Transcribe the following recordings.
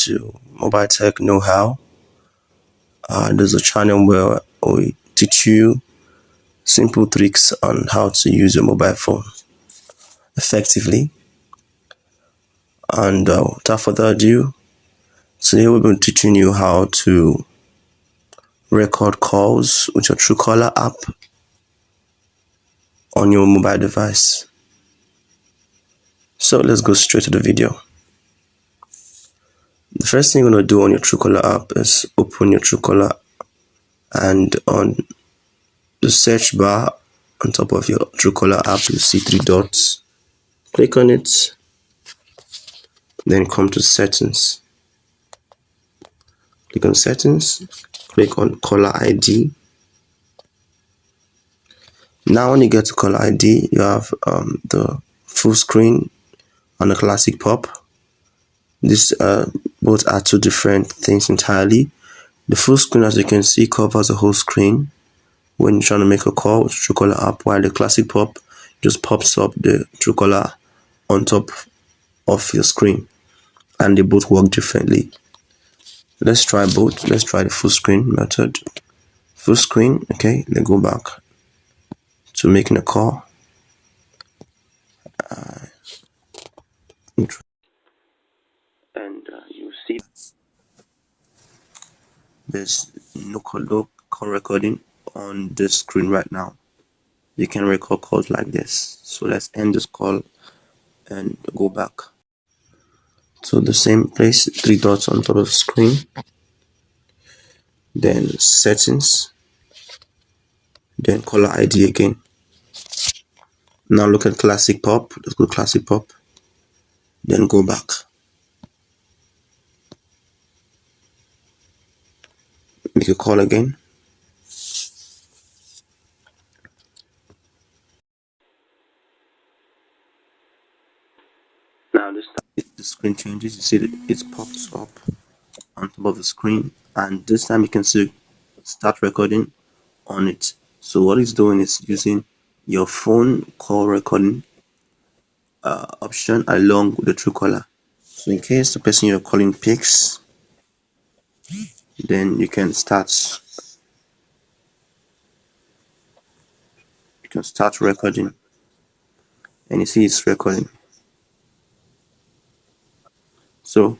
to Mobile Tech Know-How. There's a channel where we teach you simple tricks on how to use your mobile phone effectively. And without further ado, today we'll be teaching you how to record calls with your Truecaller app on your mobile device. So let's go straight to the video. The first thing you're going to do on your Truecaller app is open your Truecaller, and on the search bar on top of your Truecaller app you see three dots. Click on it, then come to settings. Click on settings, click on caller ID. Now when you get to caller ID, you have the full screen and the classic pop. This both are two different things entirely. The full screen, as you can see, covers the whole screen when you're trying to make a call with Truecaller app, while the classic pop just pops up the Truecaller on top of your screen, and they both work differently. Let's try both. Let's try the full screen method. Full screen, okay, let's go back to making a call. And you see there's no call recording on this screen right now. You can record calls like this. So let's end this call and go back to the same place, three dots on top of the screen, then settings, then caller ID again. Now look at classic pop. Let's go classic pop, then go back. Make a call again. Now this time the screen changes. You see that it pops up on top of the screen, and this time you can see start recording on it. So what it's doing is using your phone call recording option along with the Truecaller. So in case the person you're calling picks, then you can start recording, and you see it's recording. So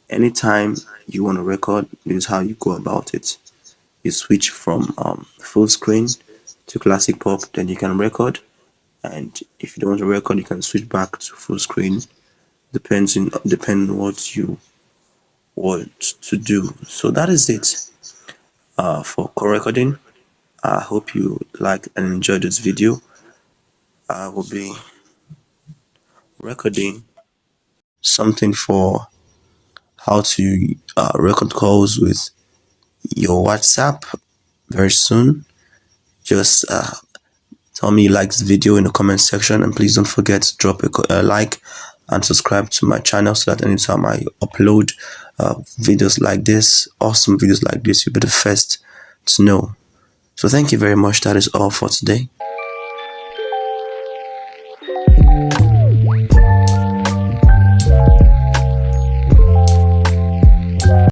anytime you want to record, this is how you go about it. You switch from full screen to classic pop, then you can record, and if you don't want to record, you can switch back to full screen, depending on what you want to do. So that is it for call recording. I hope you like and enjoyed this video. I will be recording something for how to record calls with your WhatsApp very soon. Just tell me you like this video in the comment section, and please don't forget to drop a like and subscribe to my channel, so that anytime I upload videos like this, awesome videos like this, you'll be the first to know. So thank you very much. That is all for today.